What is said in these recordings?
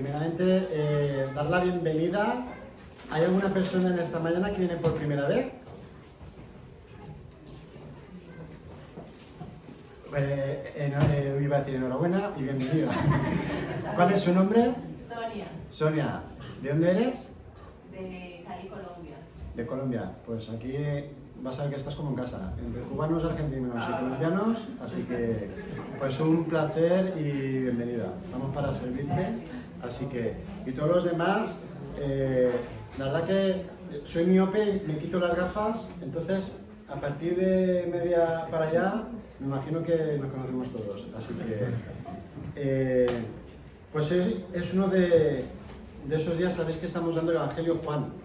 primeramente, dar la bienvenida. ¿Hay alguna persona en esta mañana que viene por primera vez? Iba a decir enhorabuena y bienvenida. ¿Cuál es su nombre? Sonia. Sonia. ¿De dónde eres? De Cali, Colombia. De Colombia. Pues aquí vas a ver que estás como en casa, entre cubanos, argentinos y colombianos, así que pues un placer y bienvenida. Estamos para servirte, así que, y todos los demás, la verdad que soy miope, me quito las gafas, entonces a partir de media para allá, me imagino que nos conocemos todos, así que, pues es uno de esos días, sabéis que estamos dando el Evangelio Juan,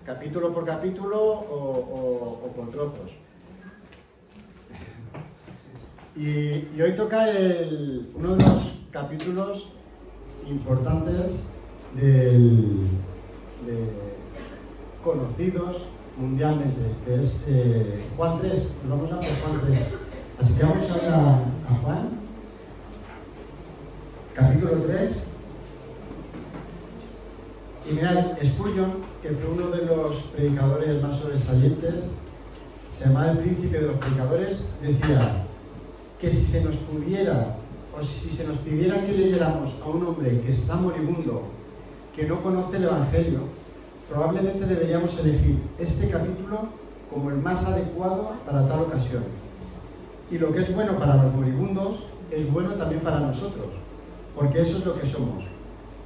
capítulo por capítulo o por trozos. Y hoy toca uno de los capítulos importantes conocidos mundialmente, que es Juan 3. Nos vamos a por Juan 3. Así que vamos a ver a Juan, capítulo 3. Y mirad, Spurgeon, que fue uno de los predicadores más sobresalientes, se llamaba el príncipe de los predicadores, decía que si se nos pudiera, o si se nos pidiera que leyéramos a un hombre que está moribundo, que no conoce el Evangelio, probablemente deberíamos elegir este capítulo como el más adecuado para tal ocasión. Y lo que es bueno para los moribundos es bueno también para nosotros, porque eso es lo que somos.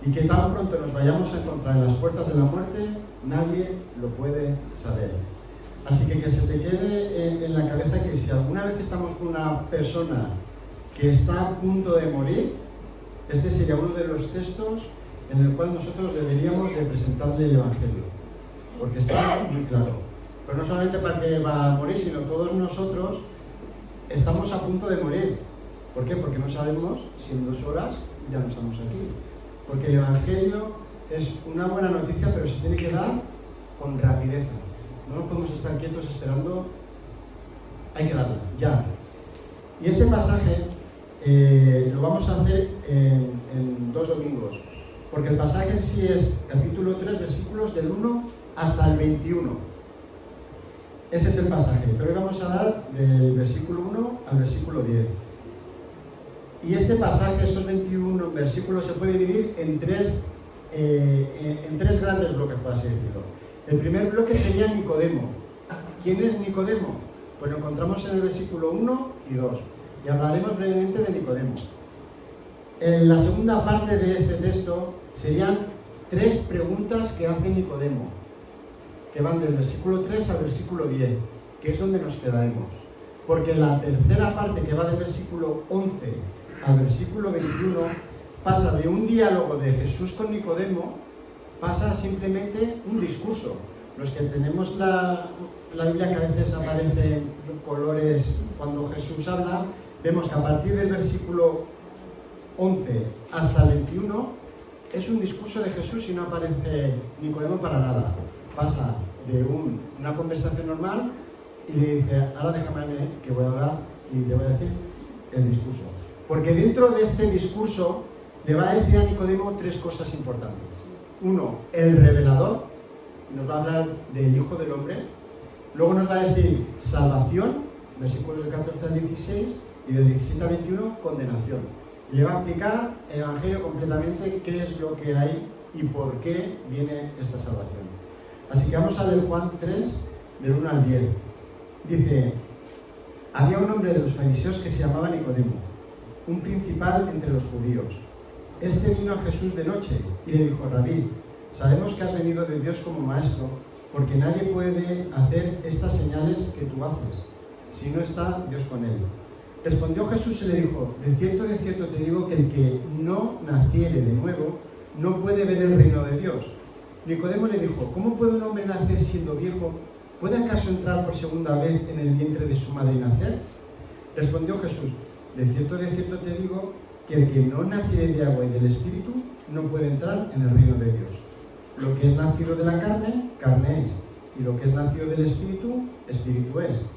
Y que tan pronto nos vayamos a encontrar en las puertas de la muerte, nadie lo puede saber. Así que se te quede en la cabeza que si alguna vez estamos con una persona que está a punto de morir, este sería uno de los textos en el cual nosotros deberíamos de presentarle el Evangelio, porque está muy claro. Pero no solamente para que va a morir, sino todos nosotros estamos a punto de morir. ¿Por qué? Porque no sabemos si en 2 horas ya no estamos aquí. Porque el Evangelio es una buena noticia, pero se tiene que dar con rapidez. No nos podemos estar quietos esperando, hay que darla, ya. Y este pasaje lo vamos a hacer en 2 domingos, porque el pasaje en sí es capítulo 3, versículos del 1 hasta el 21. Ese es el pasaje, pero hoy vamos a dar del versículo 1 al versículo 10. Y este pasaje, estos 21 versículos, se puede dividir en tres grandes bloques, por así decirlo. El primer bloque sería Nicodemo. ¿Quién es Nicodemo? Pues lo encontramos en el versículo 1 y 2. Y hablaremos brevemente de Nicodemo. En la segunda parte de este texto serían 3 preguntas que hace Nicodemo, que van del versículo 3 al versículo 10, que es donde nos quedaremos. Porque la tercera parte, que va del versículo 11 al versículo 21, pasa de un diálogo de Jesús con Nicodemo, pasa simplemente un discurso. Los que tenemos la Biblia, que a veces aparecen colores cuando Jesús habla, vemos que a partir del versículo 11 hasta el 21 es un discurso de Jesús y no aparece Nicodemo para nada. Pasa de una conversación normal y le dice, ahora déjame que voy a hablar y te voy a decir el discurso. Porque dentro de este discurso le va a decir a Nicodemo 3 cosas importantes. 1, el revelador, nos va a hablar del Hijo del Hombre. Luego nos va a decir salvación, versículos del 14 al 16, y del 17 al 21, condenación. Le va a explicar el Evangelio completamente, qué es lo que hay y por qué viene esta salvación. Así que vamos a leer Juan 3, del 1 al 10. Dice, había un hombre de los fariseos que se llamaba Nicodemo, un principal entre los judíos. Este vino a Jesús de noche y le dijo, Rabí, sabemos que has venido de Dios como maestro, porque nadie puede hacer estas señales que tú haces, si no está Dios con él. Respondió Jesús y le dijo, de cierto te digo que el que no naciere de nuevo no puede ver el reino de Dios. Nicodemo le dijo, ¿cómo puede un hombre nacer siendo viejo? ¿Puede acaso entrar por segunda vez en el vientre de su madre y nacer? Respondió Jesús, de cierto te digo que el que no naciere de agua y del Espíritu no puede entrar en el reino de Dios. Lo que es nacido de la carne, carne es, y lo que es nacido del Espíritu, Espíritu es.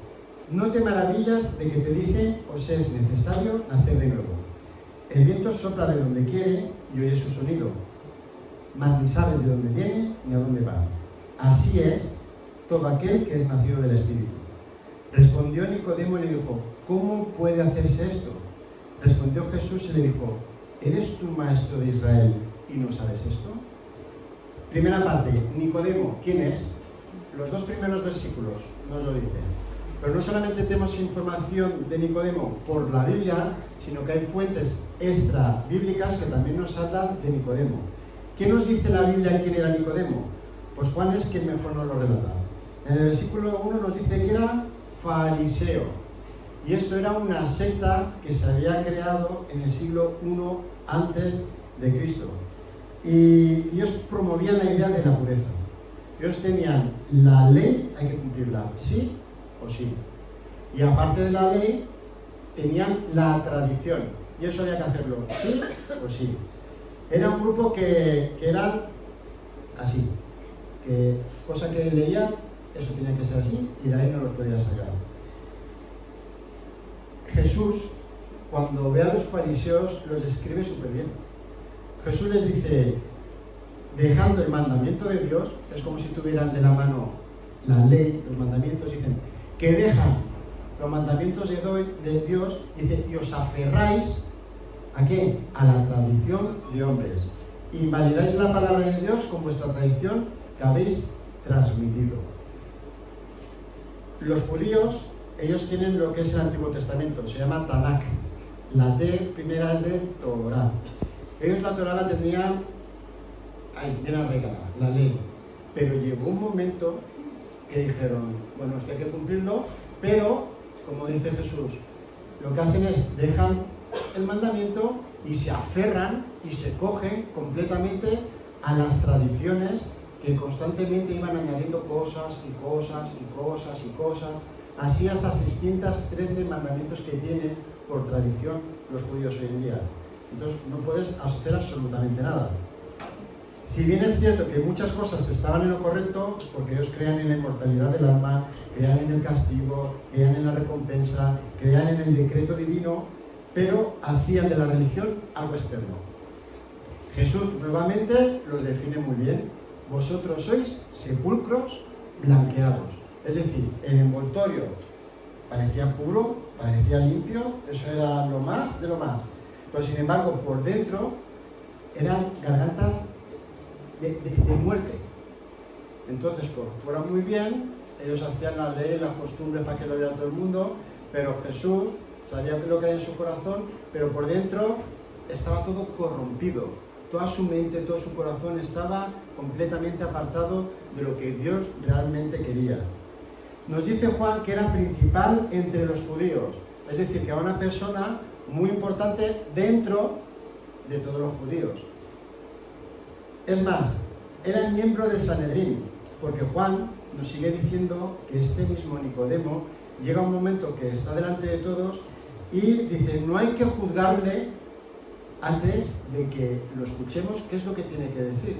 No te maravillas de que te dije, os es necesario nacer de nuevo. El viento sopla de donde quiere y oye su sonido, mas ni sabes de dónde viene ni a dónde va. Así es todo aquel que es nacido del Espíritu. Respondió Nicodemo y le dijo, ¿cómo puede hacerse esto? Respondió Jesús y le dijo, ¿eres tú maestro de Israel y no sabes esto? Primera parte, Nicodemo, ¿quién es? Los dos primeros versículos nos lo dicen. Pero no solamente tenemos información de Nicodemo por la Biblia, sino que hay fuentes extra bíblicas que también nos hablan de Nicodemo. ¿Qué nos dice la Biblia quién era Nicodemo? Pues Juan es quien mejor nos lo relata. En el versículo 1 nos dice que era fariseo. Y esto era una secta que se había creado en el siglo I antes de Cristo. Y ellos promovían la idea de la pureza. Ellos tenían la ley, hay que cumplirla, sí o sí. Y aparte de la ley, tenían la tradición. Y eso había que hacerlo, sí o sí. Era un grupo que eran así. Que cosa que leían, eso tenía que ser así, y de ahí no los podía sacar. Jesús, cuando ve a los fariseos, los describe súper bien. Jesús les dice, dejando el mandamiento de Dios, es como si tuvieran de la mano la ley, los mandamientos, dicen, que dejan los mandamientos de Dios, dice, y os aferráis, ¿a qué? A la tradición de hombres. Invalidáis la palabra de Dios con vuestra tradición que habéis transmitido. Los judíos, ellos tienen lo que es el Antiguo Testamento, se llama Tanakh. La T primera es de Torah. Ellos la Torah la tenían ahí, bien arreglada, la ley. Pero llegó un momento que dijeron, bueno, es que hay que cumplirlo, pero, como dice Jesús, lo que hacen es, dejan el mandamiento y se aferran y se cogen completamente a las tradiciones que constantemente iban añadiendo cosas y cosas y cosas y cosas, así hasta 613 mandamientos que tienen por tradición los judíos hoy en día. Entonces no puedes hacer absolutamente nada. Si bien es cierto que muchas cosas estaban en lo correcto, porque ellos creían en la inmortalidad del alma, creían en el castigo, creían en la recompensa, creían en el decreto divino, pero hacían de la religión algo externo. Jesús nuevamente los define muy bien. Vosotros sois sepulcros blanqueados. Es decir, el envoltorio parecía puro, parecía limpio, eso era lo más de lo más. Pero sin embargo, por dentro eran gargantas de muerte. Entonces, por fuera muy bien, ellos hacían la ley, las costumbres para que lo viera todo el mundo, pero Jesús sabía lo que hay en su corazón, pero por dentro estaba todo corrompido. Toda su mente, todo su corazón estaba completamente apartado de lo que Dios realmente quería. Nos dice Juan que era principal entre los judíos, es decir, que era una persona muy importante dentro de todos los judíos. Es más, era miembro del Sanedrín, porque Juan nos sigue diciendo que este mismo Nicodemo llega un momento que está delante de todos y dice, no hay que juzgarle antes de que lo escuchemos qué es lo que tiene que decir.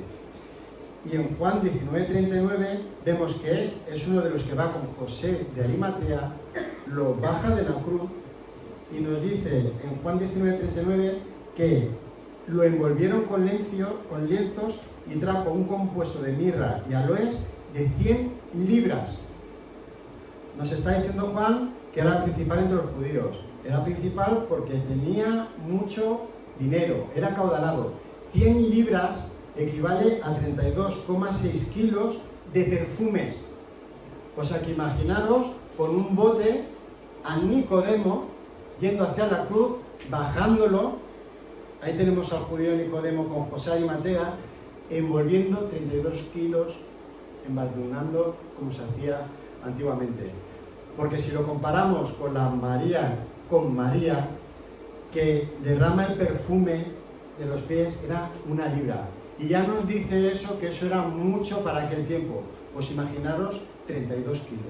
Y en Juan 19:39 vemos que él es uno de los que va con José de Arimatea, lo baja de la cruz y nos dice en Juan 19:39 que lo envolvieron con lienzos y trajo un compuesto de mirra y aloes de 100 libras. Nos está diciendo Juan que era el principal entre los judíos. Era principal porque tenía mucho dinero, era acaudalado. 100 libras equivale a 32,6 kilos de perfumes. O sea que imaginaros con un bote a Nicodemo yendo hacia la cruz, bajándolo. Ahí tenemos al judío Nicodemo con José Arimatea envolviendo 32 kilos, embalsamando como se hacía antiguamente. Porque si lo comparamos con María, que derrama el perfume de los pies, era 1 libra. Y ya nos dice eso, que eso era mucho para aquel tiempo. Pues imaginaros 32 kilos,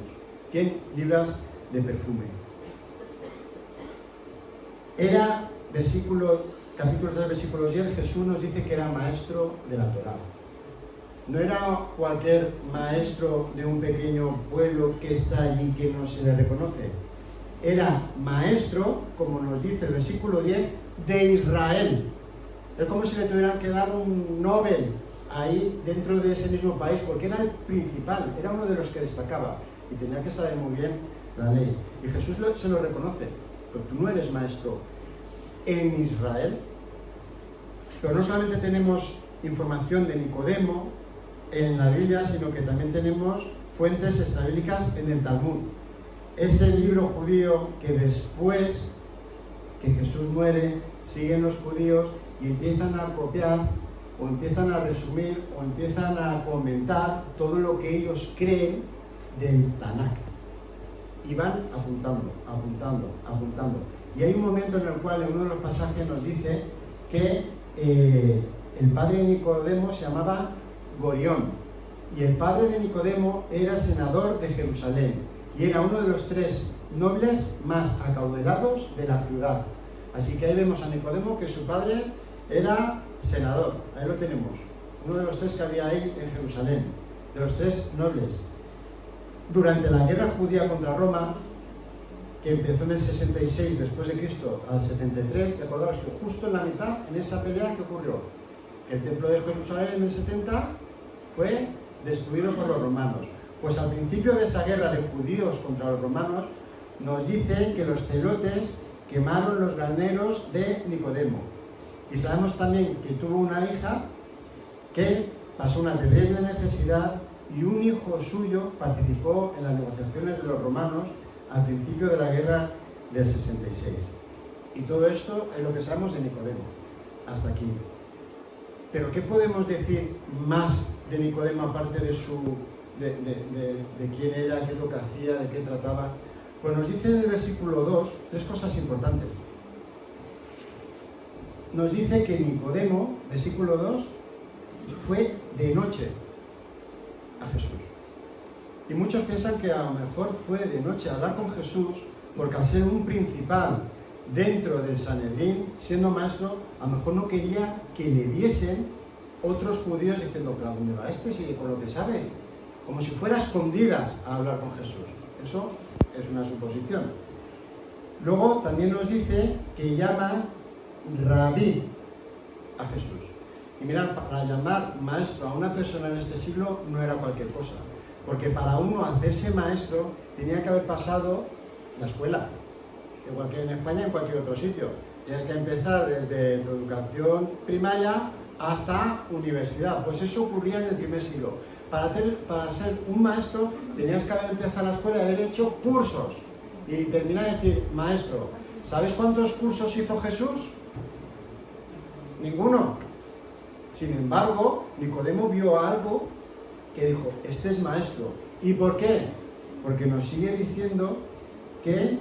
100 libras de perfume. Era, capítulo 3, versículo 10, Jesús nos dice que era maestro de la Torá. No era cualquier maestro de un pequeño pueblo que está allí que no se le reconoce. Era maestro, como nos dice el versículo 10, de Israel. Es como si le tuvieran que dar un Nobel ahí dentro de ese mismo país porque era el principal, era uno de los que destacaba y tenía que saber muy bien la ley. Y Jesús se lo reconoce, pero tú no eres maestro en Israel. Pero no solamente tenemos información de Nicodemo en la Biblia, sino que también tenemos fuentes extrabíblicas en el Talmud. Ese libro judío que después que Jesús muere, siguen los judíos y empiezan a copiar o empiezan a resumir o empiezan a comentar todo lo que ellos creen del Tanakh. Y van apuntando. Y hay un momento en el cual en uno de los pasajes nos dice que el padre de Nicodemo se llamaba Gorión. Y el padre de Nicodemo era senador de Jerusalén. Y era uno de los 3 nobles más acaudalados de la ciudad. Así que ahí vemos a Nicodemo que su padre era senador. Ahí lo tenemos. Uno de los 3 que había ahí en Jerusalén. De los 3 nobles. Durante la guerra judía contra Roma, que empezó en el 66 después de Cristo al 73, recordaos que justo en la mitad, en esa pelea que ocurrió, que el templo de Jerusalén en el 70 fue destruido por los romanos. Pues al principio de esa guerra de judíos contra los romanos, nos dicen que los celotes quemaron los graneros de Nicodemo. Y sabemos también que tuvo una hija que pasó una terrible necesidad y un hijo suyo participó en las negociaciones de los romanos al principio de la guerra del 66. Y todo esto es lo que sabemos de Nicodemo, hasta aquí. Pero ¿qué podemos decir más de Nicodemo aparte de quién era, qué es lo que hacía, de qué trataba? Pues nos dice en el versículo 2 3 cosas importantes. Nos dice que Nicodemo, versículo 2, fue de noche a Jesús. Y muchos piensan que a lo mejor fue de noche a hablar con Jesús, porque al ser un principal dentro del Sanedrín, siendo maestro, a lo mejor no quería que le viesen otros judíos diciendo, pero ¿a dónde va este? Sigue con lo que sabe. Como si fuera a escondidas a hablar con Jesús. Eso es una suposición. Luego también nos dice que llama Rabí a Jesús. Y mirad, para llamar maestro a una persona en este siglo no era cualquier cosa. Porque para uno hacerse maestro tenía que haber pasado la escuela, igual que en España en cualquier otro sitio. Tenía que empezar desde tu educación primaria hasta universidad. Pues eso ocurría en el primer siglo. Para ser un maestro tenías que haber empezado la escuela y haber hecho cursos. Y terminar de decir, maestro, ¿sabes cuántos cursos hizo Jesús? Ninguno. Sin embargo, Nicodemo vio algo que dijo, este es maestro. ¿Y por qué? Porque nos sigue diciendo que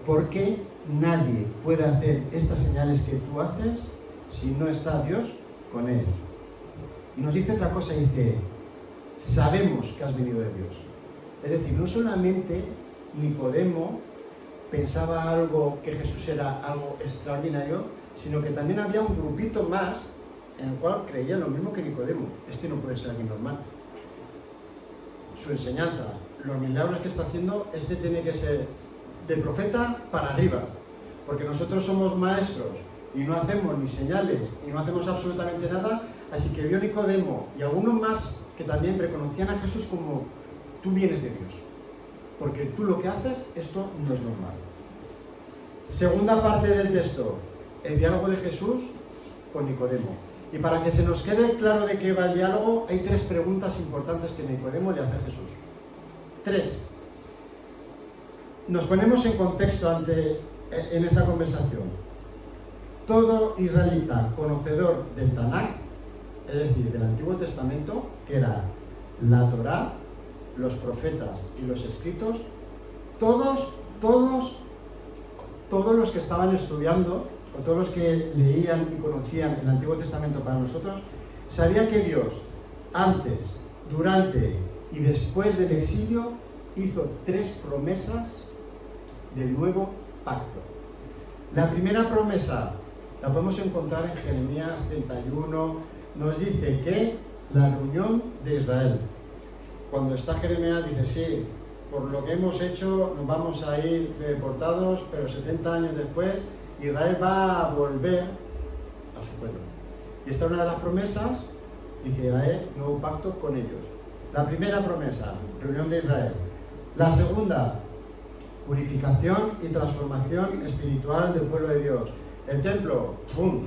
¿por qué nadie puede hacer estas señales que tú haces si no está Dios con él? Y nos dice otra cosa, dice, sabemos que has venido de Dios. Es decir, no solamente Nicodemo pensaba algo que Jesús era algo extraordinario, sino que también había un grupito más en el cual creía lo mismo que Nicodemo. Este no puede ser alguien normal. Su enseñanza, los milagros que está haciendo, este tiene que ser de profeta para arriba. Porque nosotros somos maestros y no hacemos ni señales y no hacemos absolutamente nada. Así que vio Nicodemo y algunos más que también reconocían a Jesús como tú vienes de Dios. Porque tú lo que haces, esto no es normal. Segunda parte del texto, el diálogo de Jesús con Nicodemo. Y para que se nos quede claro de qué va el diálogo, hay 3 preguntas importantes que Nicodemo le hace a Jesús. 3. Nos ponemos en contexto en esta conversación. Todo israelita conocedor del Tanakh, es decir, del Antiguo Testamento, que era la Torá, los profetas y los escritos, todos los que estaban estudiando, o todos los que leían y conocían el Antiguo Testamento para nosotros, sabía que Dios, antes, durante y después del exilio, hizo 3 promesas del nuevo pacto. La primera promesa la podemos encontrar en Jeremías 31, nos dice que la reunión de Israel. Cuando está Jeremías dice, sí, por lo que hemos hecho nos vamos a ir deportados, pero 70 años después Israel va a volver a su pueblo. Y esta es una de las promesas Dice, haré nuevo pacto con ellos. La primera promesa, reunión de Israel. La segunda, purificación y transformación espiritual del pueblo de Dios. El templo, ¡pum!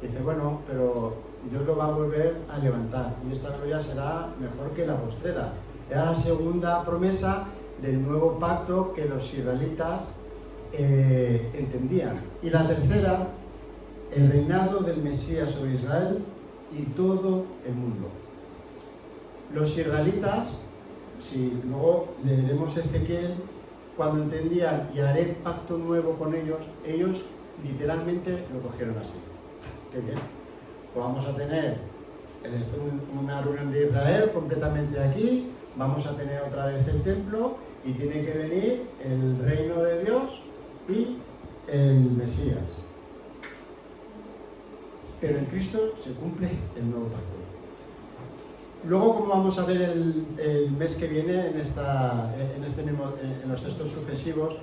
Dice, bueno, pero Dios lo va a volver a levantar y esta gloria será mejor que la postrera. Era la segunda promesa del nuevo pacto que los israelitas entendían. Y la tercera, el reinado del Mesías sobre Israel y todo el mundo. Los israelitas, si luego leeremos Ezequiel, cuando entendían y haré pacto nuevo con ellos, ellos literalmente lo cogieron así. Qué bien. Pues vamos a tener una reunión de Israel completamente aquí, vamos a tener otra vez el templo y tiene que venir el reino de Dios y el Mesías. Pero en Cristo se cumple el nuevo pacto. Luego, como vamos a ver el mes que viene en los textos sucesivos,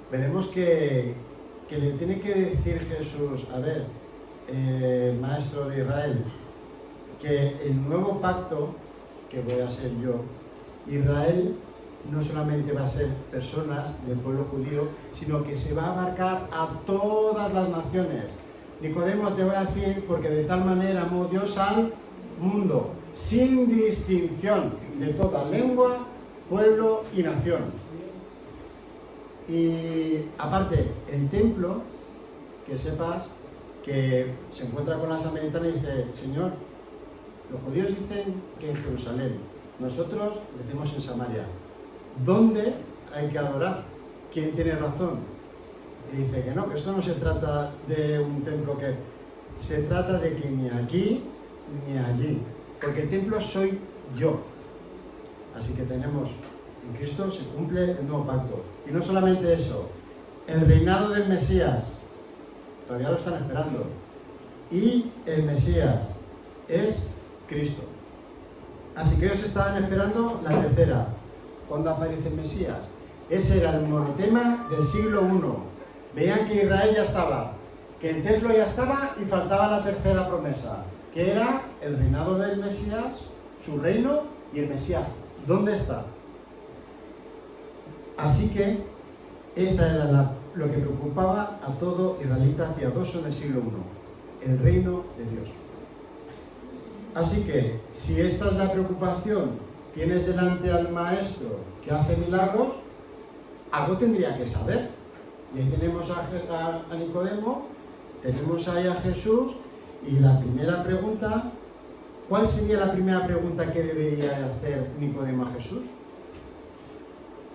veremos que le tiene que decir Jesús, a ver, maestro de Israel, que el nuevo pacto que voy a ser yo, Israel no solamente va a ser personas del pueblo judío, sino que se va a abarcar a todas las naciones. Nicodemo, te voy a decir, porque de tal manera amó Dios al mundo, sin distinción de toda lengua, pueblo y nación. Y aparte, el templo, que sepas que se encuentra con la samaritana y dice, Señor, los judíos dicen que en Jerusalén, nosotros decimos en Samaria. ¿Dónde hay que adorar? ¿Quién tiene razón? Y dice que no, que esto no se trata de un templo que... Se trata de que ni aquí ni allí. Porque el templo soy yo. Así que tenemos, en Cristo se cumple el nuevo pacto. Y no solamente eso, el reinado del Mesías, todavía lo están esperando. Y el Mesías es Cristo. Así que ellos estaban esperando la tercera. ¿Cuándo aparece el Mesías? Ese era el monotema del siglo I. Veían que Israel ya estaba, que el templo ya estaba y faltaba la tercera promesa, que era el reinado del Mesías, su reino y el Mesías. ¿Dónde está? Así que esa era lo que preocupaba a todo israelita piadoso en el siglo I, el reino de Dios. Así que, si esta es la preocupación, tienes delante al maestro que hace milagros, algo tendría que saber. Y ahí tenemos a Nicodemo, tenemos ahí a Jesús, y la primera pregunta, ¿cuál sería la primera pregunta que debería hacer Nicodemo a Jesús?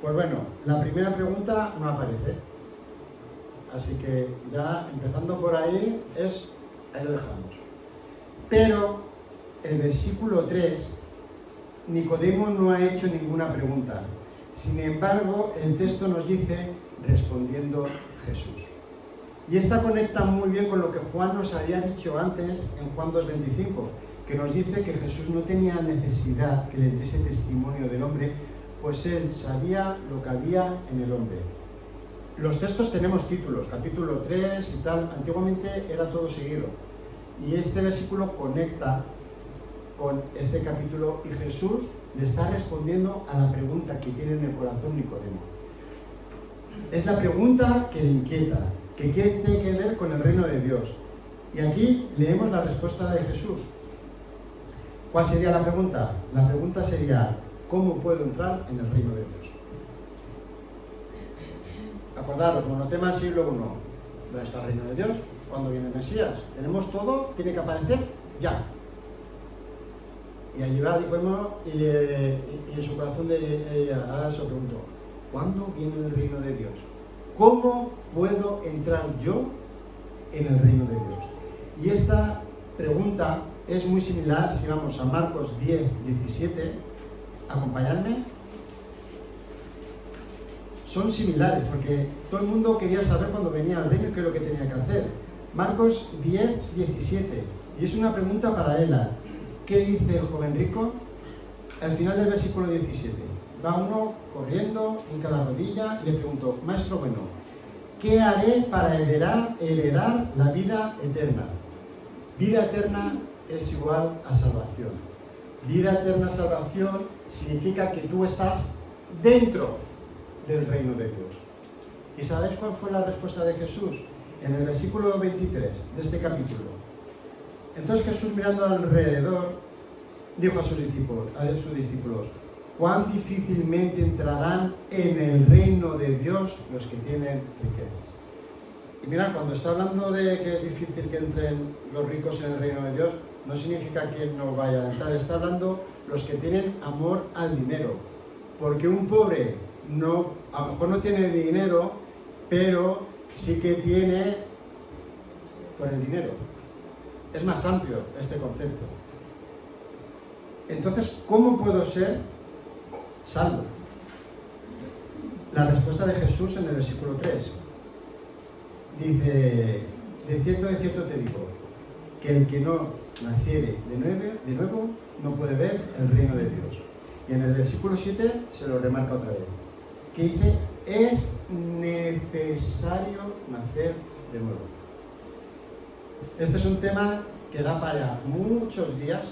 Pues bueno, la primera pregunta no aparece. Así que ya empezando por ahí, ahí lo dejamos. Pero el versículo 3, Nicodemo no ha hecho ninguna pregunta. Sin embargo, el texto nos dice, respondiendo Jesús. Y esta conecta muy bien con lo que Juan nos había dicho antes en Juan 2:25, que nos dice que Jesús no tenía necesidad que les diese testimonio del hombre, pues él sabía lo que había en el hombre. Los textos tenemos títulos, capítulo 3 y tal, antiguamente era todo seguido. Y este versículo conecta con este capítulo y Jesús le está respondiendo a la pregunta que tiene en el corazón Nicodemo. Es la pregunta que le inquieta, que tiene que ver con el reino de Dios. Y aquí leemos la respuesta de Jesús. ¿Cuál sería la pregunta? La pregunta sería, ¿cómo puedo entrar en el reino de Dios? Acordaros, monotema del siglo I. ¿Dónde está el reino de Dios? ¿Cuándo viene el Mesías? Tenemos todo, tiene que aparecer ya. Y allí va Nicodemo y en su corazón ahora se preguntó, ¿cuándo viene el reino de Dios? ¿Cómo puedo entrar yo en el reino de Dios? Y esta pregunta es muy similar si vamos a Marcos 10:17. Acompañadme. Son similares porque todo el mundo quería saber cuándo venía el reino y qué es lo que tenía que hacer. Marcos 10:17. Y es una pregunta para Ela. ¿Qué dice el joven rico? Al final del versículo 17. Va uno corriendo, hinca la rodilla y le preguntó, Maestro bueno, ¿qué haré para heredar la vida eterna? Vida eterna es igual a salvación. Vida eterna, salvación, significa que tú estás dentro del reino de Dios. ¿Y sabéis cuál fue la respuesta de Jesús? En el versículo 23 de este capítulo. Entonces Jesús, mirando alrededor, dijo a sus discípulos, cuán difícilmente entrarán en el reino de Dios los que tienen riquezas. Y mira, cuando está hablando de que es difícil que entren los ricos en el reino de Dios, no significa que no vayan a entrar, está hablando los que tienen amor al dinero. Porque un pobre a lo mejor no tiene dinero, pero sí que tiene por el dinero. Es más amplio este concepto. Entonces, ¿cómo puedo ser salvo? La respuesta de Jesús en el versículo 3 dice, de cierto te digo, que el que no naciere de nuevo no puede ver el reino de Dios. Y en el versículo 7 se lo remarca otra vez, que dice, es necesario nacer de nuevo. Este es un tema que da para muchos días,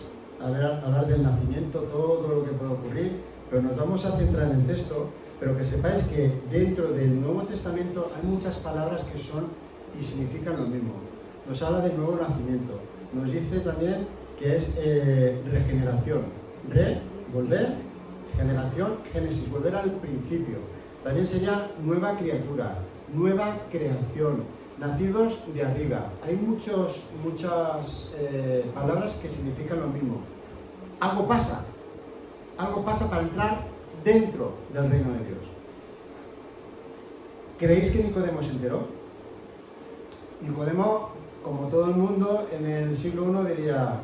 hablar del nacimiento, todo lo que puede ocurrir, pero nos vamos a centrar en el texto, pero que sepáis que dentro del Nuevo Testamento hay muchas palabras que son y significan lo mismo. Nos habla del nuevo nacimiento, nos dice también que es regeneración, volver, generación, génesis, volver al principio. También sería nueva criatura, nueva creación, nacidos de arriba. Hay muchas palabras que significan lo mismo. Algo pasa para entrar dentro del reino de Dios. ¿Creéis que Nicodemo se enteró? Nicodemo, como todo el mundo, en el siglo I diría,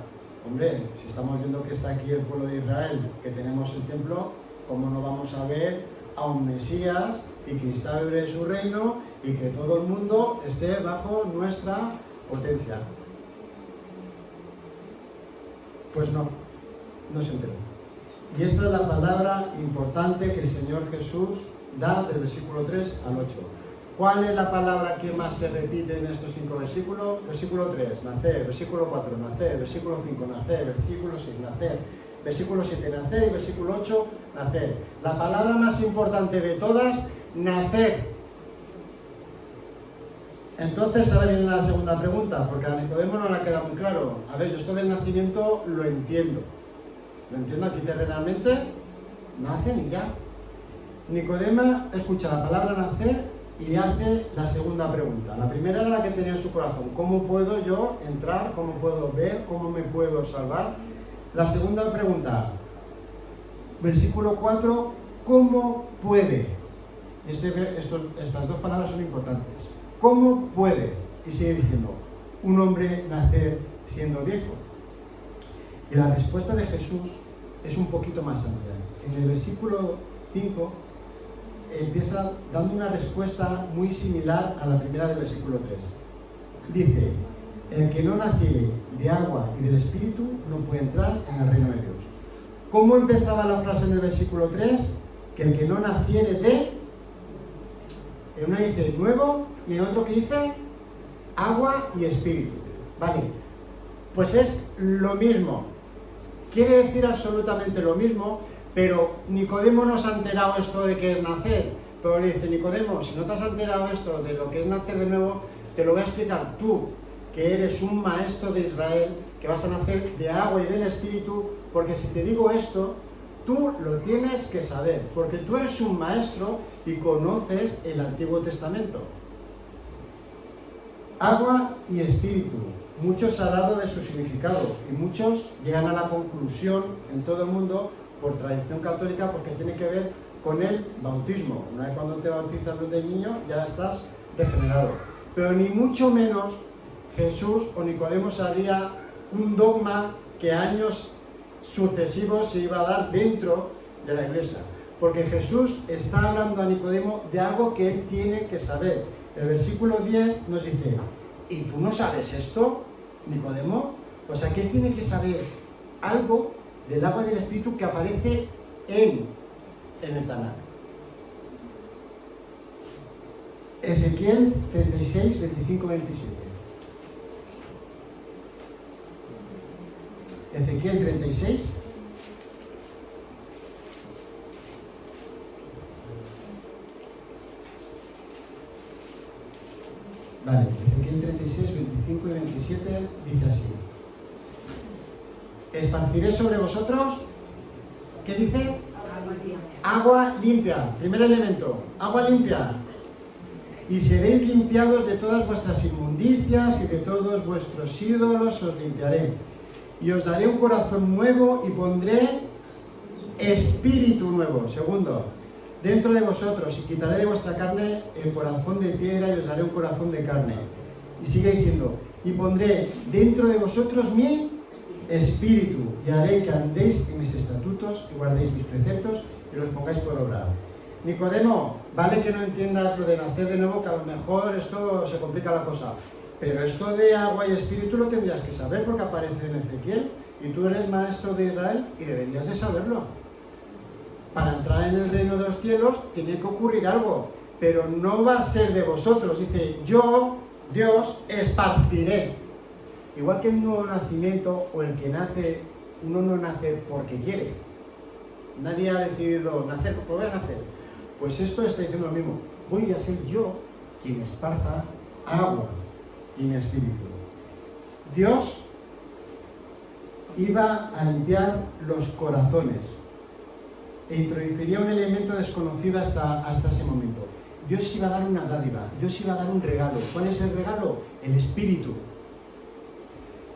hombre, si estamos viendo que está aquí el pueblo de Israel, que tenemos el templo, ¿cómo no vamos a ver a un Mesías y que instaure su reino y que todo el mundo esté bajo nuestra potencia? Pues no se enteró. Y esta es la palabra importante que el Señor Jesús da del versículo 3 al 8. ¿Cuál es la palabra que más se repite en estos 5 versículos? Versículo 3, nacer. Versículo 4, nacer. Versículo 5, nacer. Versículo 6, nacer. Versículo 7, nacer. Y versículo 8, nacer. La palabra más importante de todas, nacer. Entonces ahora viene la segunda pregunta, porque a Nicodemo no le ha quedado muy claro. A ver, yo esto del nacimiento lo entiendo. Lo entiendo aquí terrenalmente, nacen y ya. Nicodemo escucha la palabra nacer y hace la segunda pregunta. La primera era la que tenía en su corazón. ¿Cómo puedo yo entrar? ¿Cómo puedo ver? ¿Cómo me puedo salvar? La segunda pregunta, versículo 4, ¿cómo puede? Estas dos palabras son importantes. ¿Cómo puede? Y sigue diciendo, un hombre nacer siendo viejo. Y la respuesta de Jesús es un poquito más amplia. En el versículo 5 empieza dando una respuesta muy similar a la primera del versículo 3. Dice, el que no naciere de agua y del Espíritu no puede entrar en el reino de Dios. ¿Cómo empezaba la frase en el versículo 3? Que el que no naciere de... En una dice nuevo y en otro que dice agua y espíritu. Vale, pues es lo mismo. Quiere decir absolutamente lo mismo, pero Nicodemo no se ha enterado esto de que es nacer. Pero le dice, Nicodemo, si no te has enterado esto de lo que es nacer de nuevo, te lo voy a explicar tú, que eres un maestro de Israel, que vas a nacer de agua y del Espíritu, porque si te digo esto, tú lo tienes que saber, porque tú eres un maestro y conoces el Antiguo Testamento. Agua y Espíritu. Muchos han hablado de su significado y muchos llegan a la conclusión en todo el mundo por tradición católica porque tiene que ver con el bautismo. Una vez cuando te bautizas de niño ya estás regenerado. Pero ni mucho menos Jesús o Nicodemo sabía un dogma que años sucesivos se iba a dar dentro de la iglesia. Porque Jesús está hablando a Nicodemo de algo que él tiene que saber. El versículo 10 nos dice, ¿y tú no sabes esto, Nicodemo? O sea, que él tiene que saber algo del agua y del Espíritu que aparece en el Tanakh. Ezequiel 36, 25, 27. Ezequiel 36. Vale, Ezequiel 36, 25 y 27 dice así. Esparciré sobre vosotros, ¿qué dice? Agua limpia. Primer elemento, agua limpia. Y seréis limpiados de todas vuestras inmundicias y de todos vuestros ídolos os limpiaré. Y os daré un corazón nuevo y pondré espíritu nuevo. Segundo, dentro de vosotros, y quitaré de vuestra carne el corazón de piedra y os daré un corazón de carne. Y sigue diciendo, y pondré dentro de vosotros mi espíritu y haré que andéis en mis estatutos y guardéis mis preceptos y los pongáis por obra. Nicodemo, vale que no entiendas lo de nacer de nuevo, que a lo mejor esto se complica la cosa, pero esto de agua y espíritu lo tendrías que saber porque aparece en Ezequiel y tú eres maestro de Israel y deberías de saberlo. Para entrar en el reino de los cielos tiene que ocurrir algo, pero no va a ser de vosotros. Dice, yo, Dios, esparciré. Igual que el nuevo nacimiento o el que nace, uno no nace porque quiere. Nadie ha decidido nacer, pues voy a nacer. Pues esto está diciendo lo mismo. Voy a ser yo quien esparza agua y mi espíritu. Dios iba a limpiar los corazones e introduciría un elemento desconocido hasta ese momento. Dios iba a dar una dádiva, Dios iba a dar un regalo. ¿Cuál es el regalo? El Espíritu.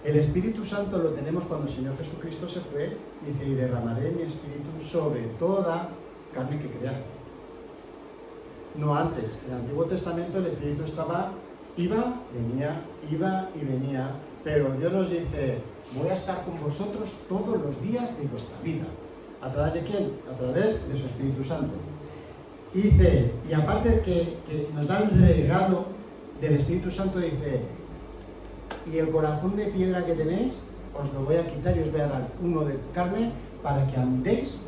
El Espíritu Santo lo tenemos cuando el Señor Jesucristo se fue y dice, y derramaré mi Espíritu sobre toda carne que crea. No antes. En el Antiguo Testamento el Espíritu iba y venía, pero Dios nos dice, voy a estar con vosotros todos los días de vuestra vida. ¿A través de quién? A través de su Espíritu Santo. Dice, y aparte que nos da el regalo del Espíritu Santo, dice, y el corazón de piedra que tenéis, os lo voy a quitar y os voy a dar uno de carne para que andéis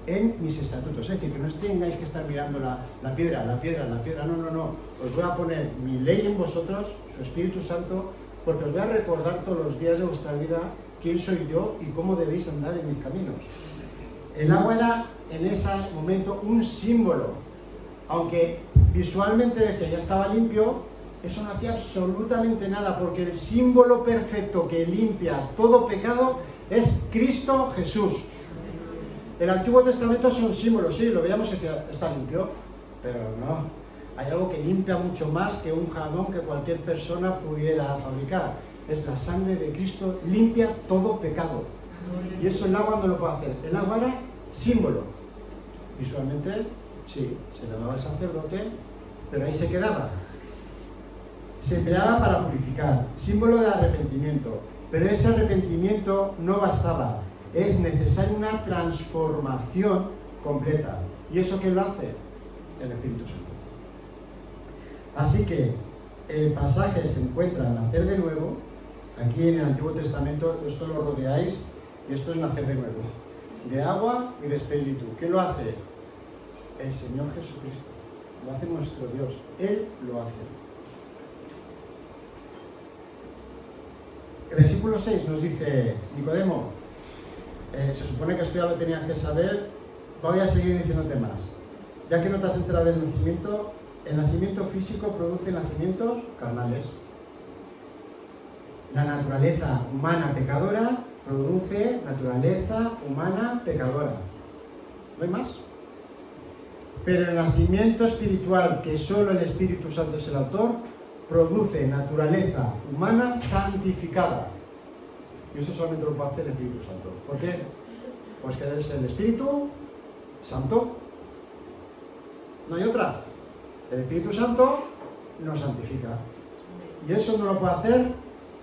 en mis estatutos. Es decir, que no tengáis que estar mirando la piedra, no. Os voy a poner mi ley en vosotros, su Espíritu Santo, porque os voy a recordar todos los días de vuestra vida quién soy yo y cómo debéis andar en mis caminos. El agua era en ese momento un símbolo, aunque visualmente decía ya estaba limpio, eso no hacía absolutamente nada, porque el símbolo perfecto que limpia todo pecado es Cristo Jesús. El Antiguo Testamento son símbolos, sí, lo veíamos y decía, está limpio, pero no. Hay algo que limpia mucho más que un jabón que cualquier persona pudiera fabricar. Es la sangre de Cristo, limpia todo pecado. Y eso el agua no lo puede hacer. El agua era símbolo. Visualmente, sí, se lavaba el sacerdote, pero ahí se quedaba. Se empleaba para purificar, símbolo de arrepentimiento. Pero ese arrepentimiento no bastaba. Es necesaria una transformación completa. ¿Y eso quién lo hace? El Espíritu Santo. Así que el pasaje se encuentra en nacer de nuevo. Aquí en el Antiguo Testamento esto lo rodeáis y esto es nacer de nuevo. De agua y de espíritu. ¿Quién lo hace? El Señor Jesucristo. Lo hace nuestro Dios. Él lo hace. El versículo 6 nos dice, Nicodemo, se supone que esto ya lo tenías que saber, voy a seguir diciéndote más. Ya que no te has enterado del nacimiento, el nacimiento físico produce nacimientos carnales. La naturaleza humana pecadora produce naturaleza humana pecadora. ¿No hay más? Pero el nacimiento espiritual, que solo el Espíritu Santo es el autor, produce naturaleza humana santificada. Y eso solamente lo puede hacer el Espíritu Santo. ¿Por qué? Pues que es el Espíritu Santo. No hay otra. El Espíritu Santo nos santifica. Y eso no lo puede hacer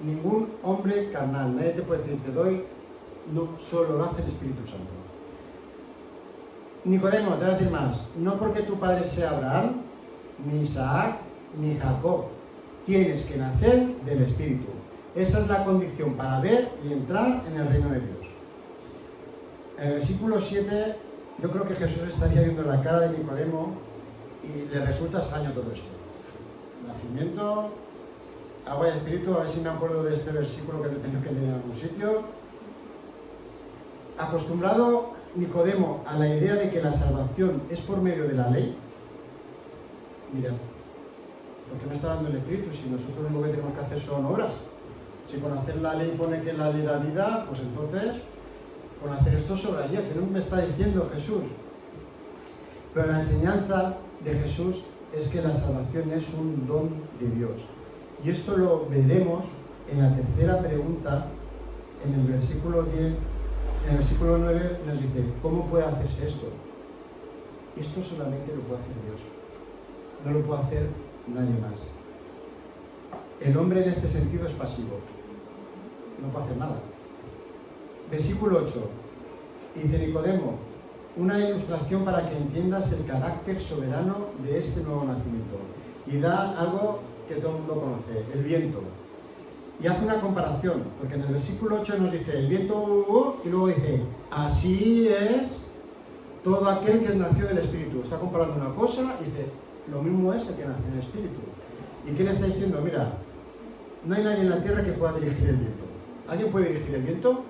ningún hombre carnal. Nadie te puede decir, te doy. No, solo lo hace el Espíritu Santo. Nicodemo, te voy a decir más. No porque tu padre sea Abraham, ni Isaac, ni Jacob. Tienes que nacer del Espíritu. Esa es la condición para ver y entrar en el reino de Dios. En el versículo 7, yo creo que Jesús estaría viendo la cara de Nicodemo y le resulta extraño todo esto. Nacimiento, agua y espíritu, a ver si me acuerdo de este versículo que lo he tenido que leer en algún sitio. acostumbrado Nicodemo a la idea de que la salvación es por medio de la ley, mira, ¿por qué me está dando el Espíritu si nosotros lo que tenemos que hacer son obras? Si con hacer la ley pone que la ley da vida, pues entonces con hacer esto sobraría. ¿Qué me está diciendo Jesús? Pero la enseñanza de Jesús es que la salvación es un don de Dios. Y esto lo veremos en la tercera pregunta, en el versículo 10, en el versículo 9 nos dice, ¿cómo puede hacerse esto? Esto solamente lo puede hacer Dios. No lo puede hacer nadie más. El hombre en este sentido es pasivo. No puede hacer nada. Versículo 8. Dice Nicodemo, una ilustración para que entiendas el carácter soberano de este nuevo nacimiento. Y da algo que todo el mundo conoce, el viento. Y hace una comparación, porque en el versículo 8 nos dice, el viento, y luego dice, así es todo aquel que es nacido del Espíritu. Está comparando una cosa y dice, lo mismo es el que nace en el Espíritu. ¿Y qué le está diciendo? Mira, no hay nadie en la tierra que pueda dirigir el viento. ¿Alguien puede dirigir el viento?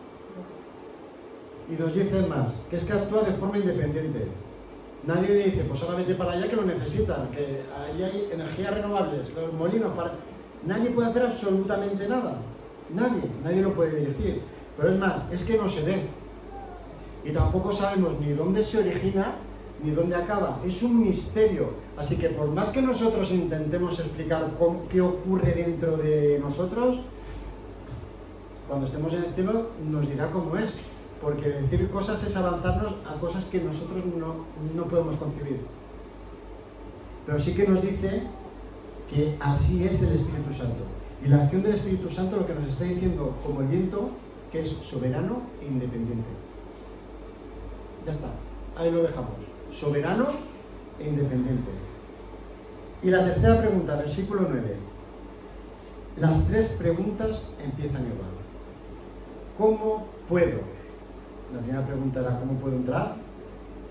Y nos dice más, que es que actúa de forma independiente. Nadie dice, pues ahora vete para allá que lo necesitan, que ahí hay energías renovables, los molinos para... Nadie puede hacer absolutamente nada. Nadie lo puede dirigir. Pero es más, es que no se ve. Y tampoco sabemos ni dónde se origina ni dónde acaba. Es un misterio. Así que por más que nosotros intentemos explicar qué ocurre dentro de nosotros, cuando estemos en el cielo nos dirá cómo es. Porque decir cosas es avanzarnos a cosas que nosotros no podemos concebir. Pero sí que nos dice que así es el Espíritu Santo. Y la acción del Espíritu Santo lo que nos está diciendo, como el viento, que es soberano e independiente. Ya está, ahí lo dejamos. Soberano e independiente. Y la tercera pregunta, versículo 9. Las tres preguntas empiezan igual. ¿Cómo puedo? La primera pregunta era ¿cómo puedo entrar?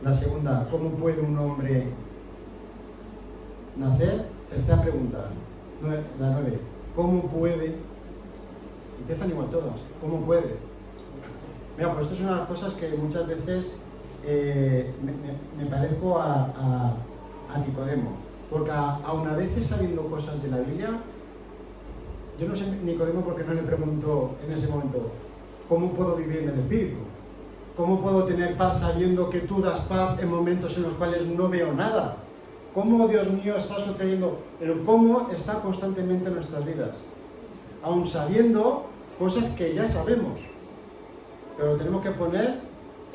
La segunda, ¿cómo puede un hombre nacer? Tercera pregunta, la 9, ¿cómo puede? Empiezan igual todas, ¿cómo puede? Mira, pues esto es una de las cosas que muchas veces me parezco a Nicodemo, porque aun a veces sabiendo cosas de la Biblia, yo no sé Nicodemo porque no le preguntó en ese momento, ¿cómo puedo vivir en el Espíritu? ¿Cómo puedo tener paz sabiendo que tú das paz en momentos en los cuales no veo nada? ¿Cómo, Dios mío, está sucediendo? El cómo está constantemente en nuestras vidas. Aun sabiendo cosas que ya sabemos. Pero lo tenemos que poner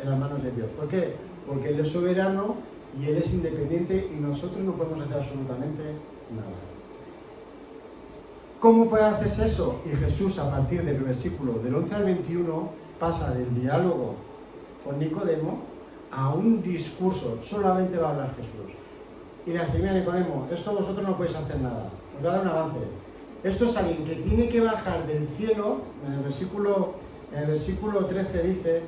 en las manos de Dios. ¿Por qué? Porque Él es soberano y Él es independiente y nosotros no podemos hacer absolutamente nada. ¿Cómo puede hacerse eso? Y Jesús, a partir del versículo del 11 al 21, pasa del diálogo con Nicodemo a un discurso. Solamente va a hablar Jesús. Y le dice, mira Nicodemo, esto vosotros no podéis hacer nada. Os voy a dar un avance. Esto es alguien que tiene que bajar del cielo. En el versículo 13 dice,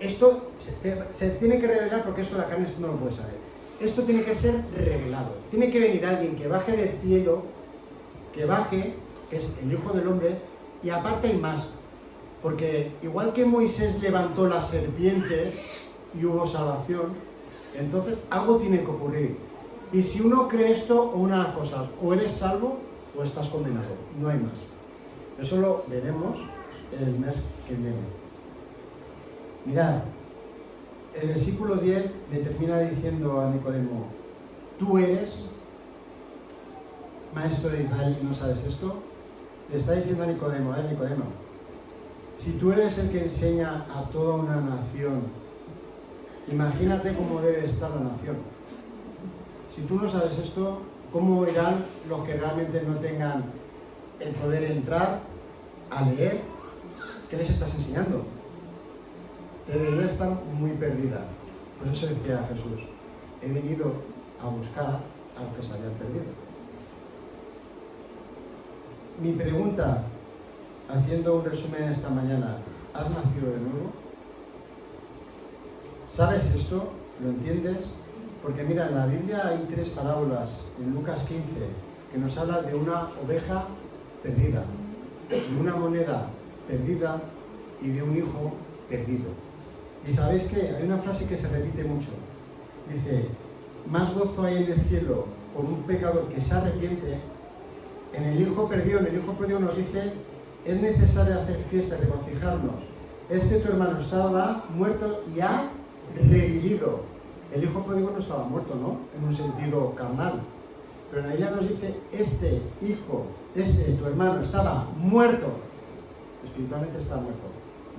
esto se tiene que revelar porque esto la carne esto no lo puede saber. Esto tiene que ser revelado. Tiene que venir alguien que baje del cielo, que baje, que es el Hijo del Hombre, y aparte hay más. Porque igual que Moisés levantó la serpiente y hubo salvación, entonces algo tiene que ocurrir. Y si uno cree esto, o una de las cosas, o eres salvo o estás condenado. No hay más. Eso lo veremos el mes que viene. Mirad, el versículo 10 le termina diciendo a Nicodemo, ¿tú eres maestro de Israel y no sabes esto? Le está diciendo a Nicodemo, Nicodemo, si tú eres el que enseña a toda una nación, imagínate cómo debe estar la nación. Si tú no sabes esto, ¿cómo irán los que realmente no tengan el poder entrar a leer? ¿Qué les estás enseñando? Debería estar muy perdida. Por eso decía Jesús, he venido a buscar a los que se habían perdido. Mi pregunta, haciendo un resumen esta mañana, ¿has nacido de nuevo? ¿Sabes esto? ¿Lo entiendes? Porque mira, en la Biblia hay 3 parábolas, en Lucas 15, que nos habla de una oveja perdida, de una moneda perdida y de un hijo perdido. Y ¿sabéis qué? Hay una frase que se repite mucho. Dice, más gozo hay en el cielo por un pecador que se arrepiente. En el Hijo Perdido nos dice, es necesario hacer fiesta y regocijarnos. Tu hermano estaba muerto y ha revivido. El Hijo Pródigo no estaba muerto, ¿no? En un sentido carnal. Pero en la Biblia nos dice, tu hermano estaba muerto. Espiritualmente está muerto.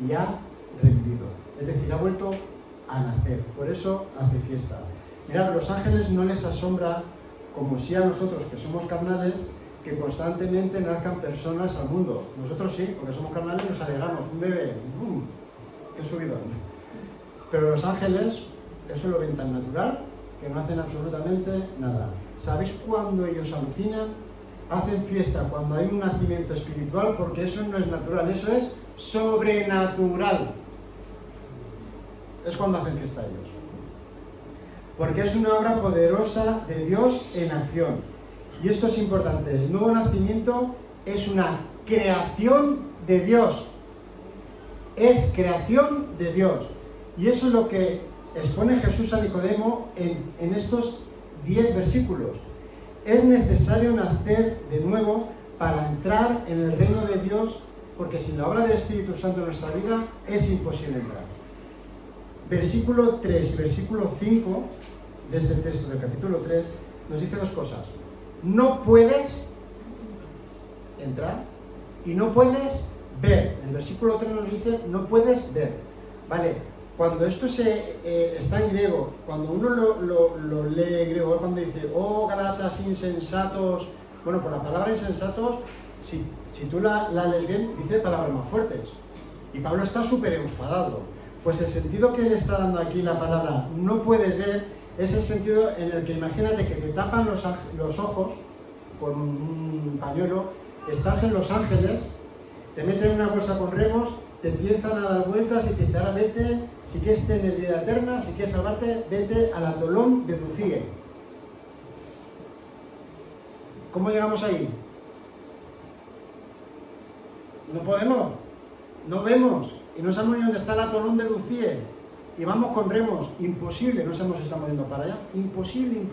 Y ha revivido. Es decir, ha vuelto a nacer. Por eso hace fiesta. Mirad, a los ángeles no les asombra, como si a nosotros que somos carnales, que constantemente nazcan personas al mundo. Nosotros sí, porque somos carnales, nos alegramos. Un bebé, ¡bum! ¡Qué subidón! Pero los ángeles, eso lo ven tan natural, que no hacen absolutamente nada. ¿Sabéis cuándo ellos alucinan? Hacen fiesta cuando hay un nacimiento espiritual, porque eso no es natural, eso es sobrenatural. Es cuando hacen fiesta ellos. Porque es una obra poderosa de Dios en acción. Y esto es importante, el nuevo nacimiento es una creación de Dios. Es creación de Dios. Y eso es lo que expone Jesús a Nicodemo en estos 10 versículos. Es necesario nacer de nuevo para entrar en el reino de Dios, porque sin la obra del Espíritu Santo en nuestra vida es imposible entrar. Versículo 3 y versículo 5 de este texto del capítulo 3 nos dice dos cosas. No puedes entrar y no puedes ver. En el versículo 3 nos dice, no puedes ver. Vale, cuando esto está en griego, cuando uno lo lee en griego, cuando dice, oh Gálatas insensatos, bueno, por la palabra insensatos, si tú la lees bien, dice palabras más fuertes. Y Pablo está súper enfadado. Pues el sentido que le está dando aquí la palabra no puedes ver es el sentido en el que imagínate que te tapan los ojos con un pañuelo, estás en Los Ángeles, te meten en una bolsa con remos, te empiezan a dar vueltas y te dicen, ahora vete, si quieres tener vida eterna, si quieres salvarte, vete al atolón de Dúcie. ¿Cómo llegamos ahí? No podemos, no vemos, y no sabemos ni dónde está el atolón de Dúcie. Y vamos con remos, imposible, no sabemos si estamos yendo para allá, imposible.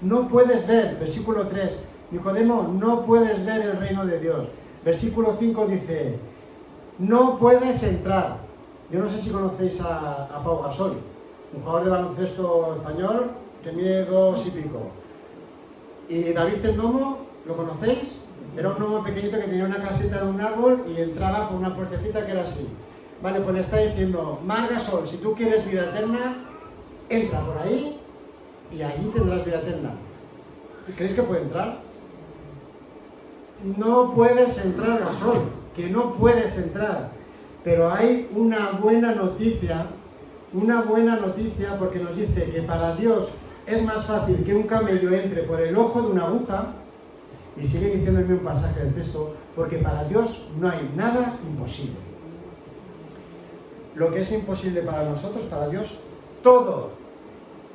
No puedes ver, versículo 3, Nicodemo, no puedes ver el reino de Dios. Versículo 5 dice, no puedes entrar. Yo no sé si conocéis a Pau Gasol, un jugador de baloncesto español que mide 2 y pico. Y David el Nomo, ¿lo conocéis? Era un gnomo pequeñito que tenía una caseta en un árbol y entraba por una puertecita que era así. Vale, pues le está diciendo, Marc Gasol, si tú quieres vida eterna, entra por ahí y allí tendrás vida eterna. ¿Creéis que puede entrar? No puedes entrar, Gasol, que no puedes entrar. Pero hay una buena noticia porque nos dice que para Dios es más fácil que un camello entre por el ojo de una aguja, y sigue diciendo el mismo pasaje del texto, porque para Dios no hay nada imposible. Lo que es imposible para nosotros, para Dios, todo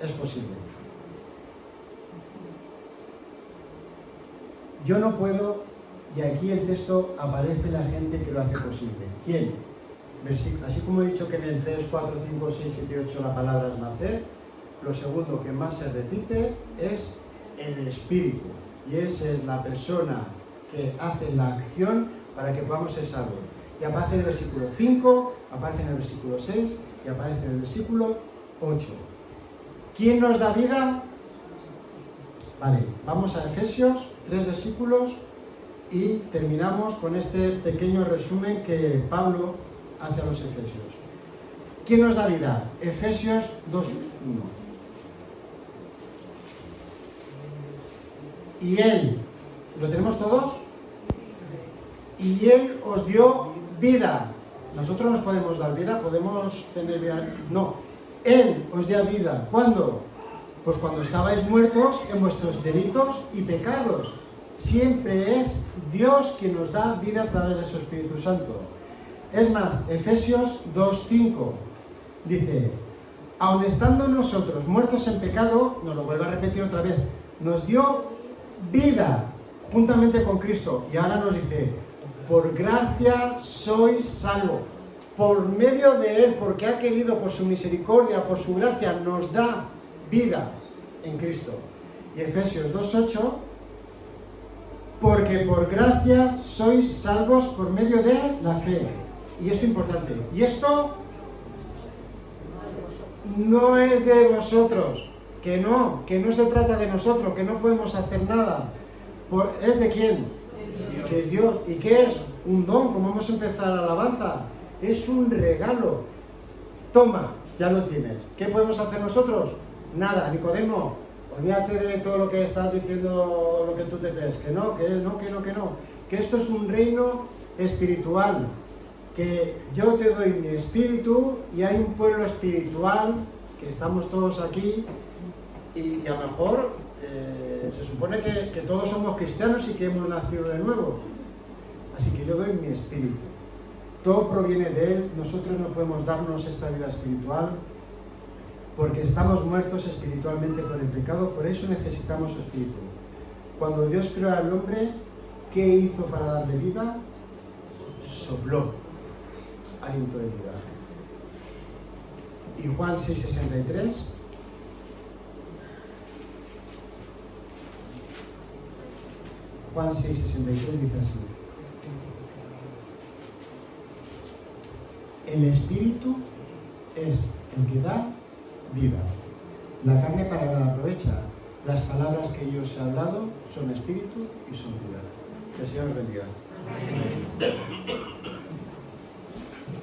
es posible. Yo no puedo, y aquí el texto aparece la gente que lo hace posible. ¿Quién? Así como he dicho que en el 3, 4, 5, 6, 7, 8 la palabra es nacer, lo segundo que más se repite es el Espíritu. Y esa es la persona que hace la acción para que podamos ser salvos. Y aparece en el versículo 5, aparece en el versículo 6 y aparece en el versículo 8. ¿Quién nos da vida? Vale, vamos a Efesios, 3 versículos y terminamos con este pequeño resumen que Pablo hace a los Efesios. ¿Quién nos da vida? Efesios 2:1. Y Él, ¿lo tenemos todos? Y Él os dio vida. Nosotros nos podemos dar vida, podemos tener vida. No, Él os dio vida. ¿Cuándo? Pues cuando estabais muertos en vuestros delitos y pecados. Siempre es Dios quien nos da vida a través de su Espíritu Santo. Es más, Efesios 2:5 dice, aun estando nosotros muertos en pecado, nos lo vuelvo a repetir otra vez, nos dio vida juntamente con Cristo. Y ahora nos dice, por gracia sois salvos. por medio de Él, porque ha querido, por su misericordia, por su gracia, nos da vida en Cristo. Y Efesios 2:8, porque por gracia sois salvos por medio de la fe. Y esto es importante. Y esto no es de vosotros, que no se trata de nosotros, que no podemos hacer nada. ¿Es de quién? De Dios. ¿Y qué es? Un don, como hemos empezado la alabanza. Es un regalo. Toma, ya lo tienes. ¿Qué podemos hacer nosotros? Nada. Nicodemo, olvídate de todo lo que estás diciendo, lo que tú te crees. Que no. Que esto es un reino espiritual. Que yo te doy mi espíritu y hay un pueblo espiritual, que estamos todos aquí, y a lo mejor se supone que todos somos cristianos y que hemos nacido de nuevo. Así que yo doy mi espíritu. Todo proviene de Él. Nosotros no podemos darnos esta vida espiritual porque estamos muertos espiritualmente por el pecado, por eso necesitamos su espíritu. Cuando Dios creó al hombre, ¿qué hizo para darle vida? Sopló aliento de vida. Y Juan 6:63. Juan 6:63 dice así: el espíritu es el que da vida. La carne para nada aprovecha. Las palabras que yo os he hablado son espíritu y son vida. Que el Señor os bendiga. Amén.